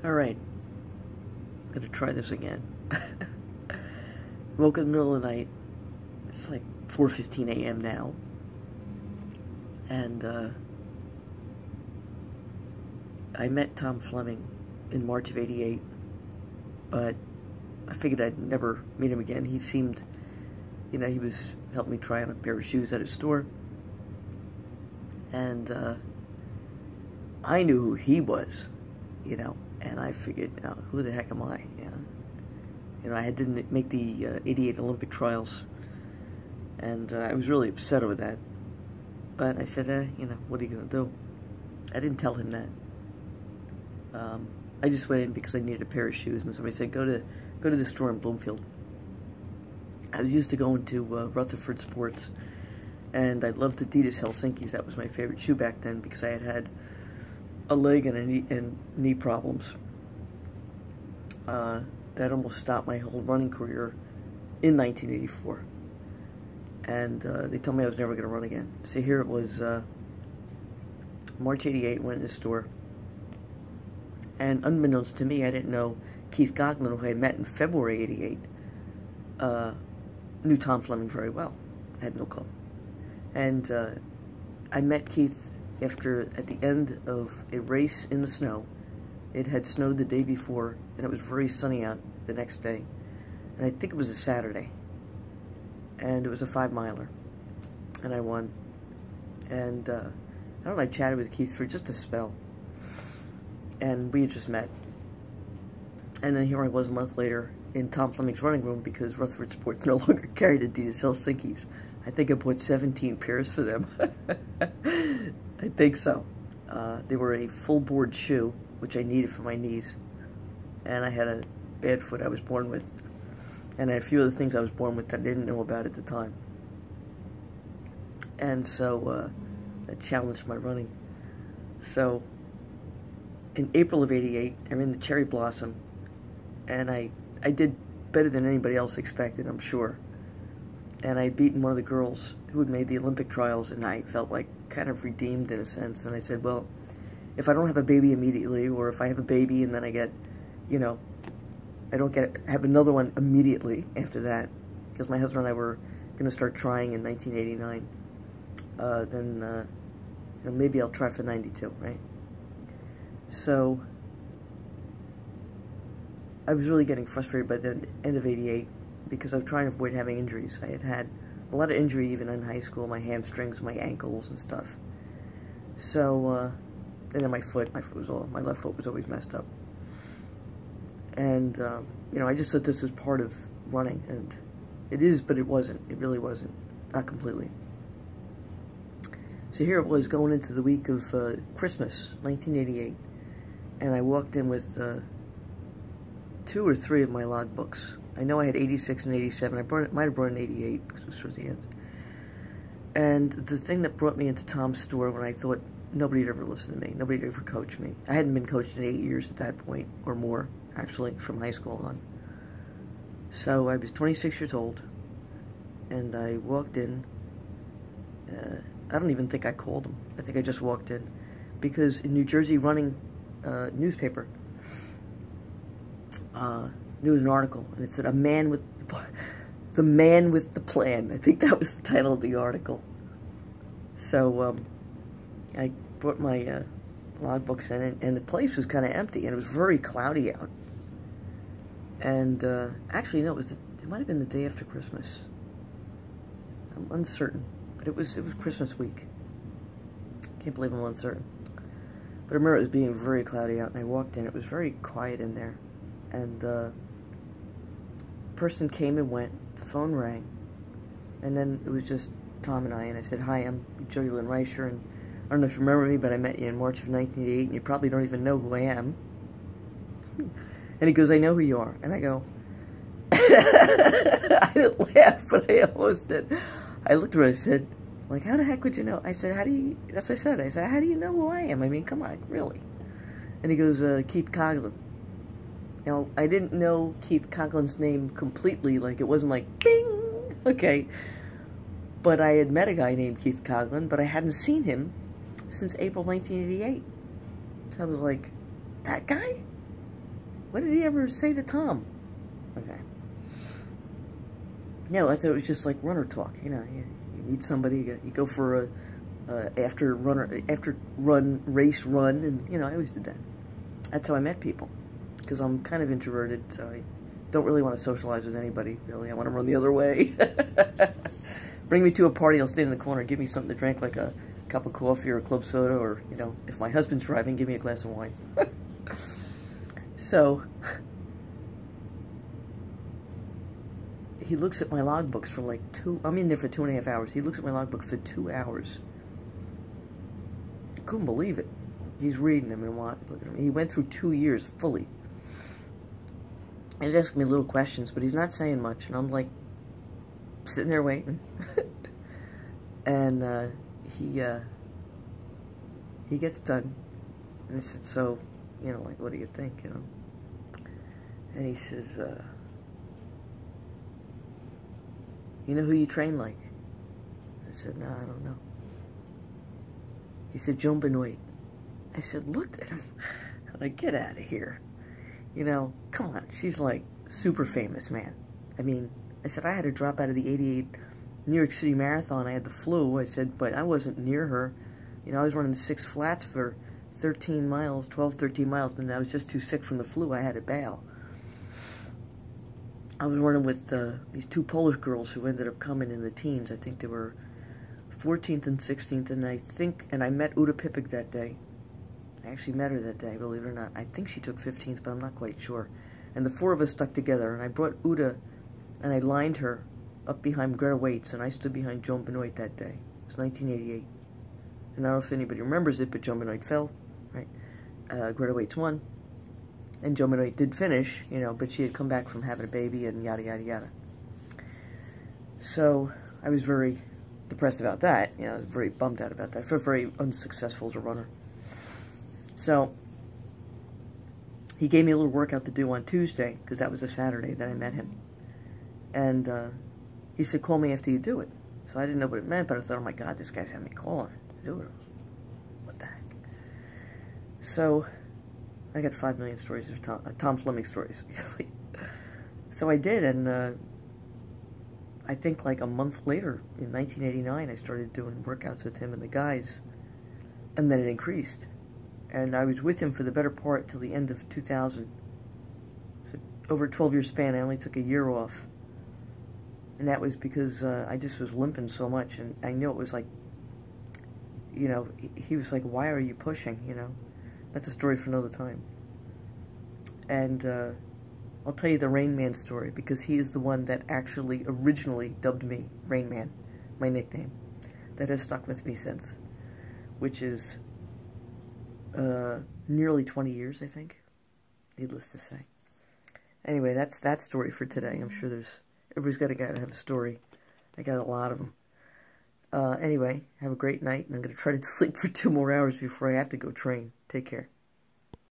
Alright, I'm gonna try this again. Woke in the middle of the night. It's like 4:15 a.m. now. And, I met Tom Fleming in March of '88, but I figured I'd never meet him again. He seemed, he was helping me try on a pair of shoes at his store. And, I knew who he was, and I figured, who the heck am I? I didn't make the '88 Olympic trials, and I was really upset over that. But I said, what are you going to do? I didn't tell him that. I just went in because I needed a pair of shoes, and somebody said, go to the store in Bloomfield. I was used to going to Rutherford Sports, and I loved Adidas Helsinki's. That was my favorite shoe back then because I had had a leg and knee problems that almost stopped my whole running career in 1984. And they told me I was never going to run again. So here it was, March '88, went in the store. And unbeknownst to me, I didn't know Keith Coughlin, who I had met in February '88, knew Tom Fleming very well. I had no clue. And I met Keith at the end of a race in the snow. It had snowed the day before, and it was very sunny out the next day. And I think it was a Saturday. And it was a 5-miler. And I won. And I chatted with Keith for just a spell. And we had just met. And then here I was a month later in Tom Fleming's running room because Rutherford Sports no longer carried Adidas Helsinki's. I think I bought 17 pairs for them. I think so. They were a full board shoe, which I needed for my knees. And I had a bad foot I was born with. And I had a few other things I was born with that I didn't know about at the time. And so that challenged my running. So in April of '88, I'm in the Cherry Blossom, and I did better than anybody else expected, I'm sure. And I had beaten one of the girls who had made the Olympic trials, and I felt like kind of redeemed in a sense. And I said, well, if I don't have a baby immediately, or if I have a baby and then I get, I don't have another one immediately after that, because my husband and I were going to start trying in 1989, then maybe I'll try for 92, right? So I was really getting frustrated by the end of '88 because I was trying to avoid having injuries. I had had a lot of injury even in high school, my hamstrings, my ankles and stuff. So, and then my left foot was always messed up. And, I just thought this was part of running, and it is, but it wasn't. It really wasn't. Not completely. So here it was going into the week of Christmas, 1988, and I walked in with 2 or 3 of my log books. I know I had 86 and 87. I might have brought in 88 because it was towards the end. And the thing that brought me into Tom's store when I thought nobody had ever listened to me, nobody had ever coached me. I hadn't been coached in 8 years at that point, or more, actually, from high school on. So I was 26 years old, and I walked in. I don't even think I called him. I think I just walked in. Because in New Jersey Running newspaper, there was an article, and it said, the man with the plan. I think that was the title of the article. So I brought my log books in, and the place was kind of empty, and it was very cloudy out. And actually, no, it might have been the day after Christmas. I'm uncertain, but it was Christmas week. Can't believe I'm uncertain. But I remember it was being very cloudy out, and I walked in. It was very quiet in there, and a person came and went. The phone rang, and then it was just Tom and I. And I said, "Hi, I'm Jody-Lynn Reicher, and I don't know if you remember me, but I met you in March of 1988, and you probably don't even know who I am." And he goes, "I know who you are." And I go, I didn't laugh, but I almost did. I looked at her and I said, like, how the heck would you know? I said, that's what I said. I said, how do you know who I am? I mean, come on, really? And he goes, Keith Coughlin. Now, I didn't know Keith Coughlin's name completely, like, it wasn't like, bing, okay. But I had met a guy named Keith Coughlin, but I hadn't seen him since April 1988. So I was like, that guy? What did he ever say to Tom? Okay. No, I thought it was just like runner talk. You know, you meet somebody, you go for a race run, and you know, I always did that. That's how I met people, because I'm kind of introverted, so I don't really want to socialize with anybody. Really, I want to run the other way. Bring me to a party, I'll stand in the corner, give me something to drink, like a cup of coffee or a club soda, or you know, if my husband's driving, give me a glass of wine. So he looks at my logbooks for like I'm in there for 2.5 hours. He looks at my logbook for 2 hours. I couldn't believe it. He's reading them and what? Look at him. He went through 2 years fully. He's asking me little questions, but he's not saying much. And I'm like, sitting there waiting. And he gets done. And I said, so, you know, like, what do you think, you know? And he says, you know who you train like? I said, no, I don't know. He said, Joan Benoit. I said, looked at him. I'm like, get out of here. You know, come on. She's like super famous, man. I mean, I said, I had to drop out of the 88 New York City Marathon. I had the flu. I said, but I wasn't near her. You know, I was running 6 flats for 13 miles, 12, 13 miles, and I was just too sick from the flu. I had to bail. I was running with these 2 Polish girls who ended up coming in the teens. I think they were 14th and 16th, and I met Uda Pipik that day. I actually met her that day, believe it or not. I think she took 15th, but I'm not quite sure. And the 4 of us stuck together, and I brought Uda, and I lined her up behind Greta Waits, and I stood behind Joan Benoit that day. It was 1988. And I don't know if anybody remembers it, but Joan Benoit fell, right? Greta Waits won. And Joan Benoit did finish, you know, but she had come back from having a baby and yada, yada, yada. So I was very depressed about that. You know, I was very bummed out about that. I felt very unsuccessful as a runner. So he gave me a little workout to do on Tuesday, because that was a Saturday that I met him. And he said, call me after you do it. So I didn't know what it meant, but I thought, oh my God, this guy's having me calling to do it. What the heck? So I got 5 million stories of Tom Fleming stories. So I did, and I think like a month later, in 1989, I started doing workouts with him and the guys, and then it increased. And I was with him for the better part till the end of 2000. So over a 12-year span, I only took a year off. And that was because I just was limping so much, and I knew it was like, you know, he was like, why are you pushing, you know? That's a story for another time. And I'll tell you the Rainman story, because he is the one that actually originally dubbed me Rainman, my nickname. That has stuck with me since, which is nearly 20 years, I think, needless to say. Anyway, that's that story for today. I'm sure everybody's got to have a story. I got a lot of them. Anyway, have a great night, and I'm going to try to sleep for 2 more hours before I have to go train. Take care.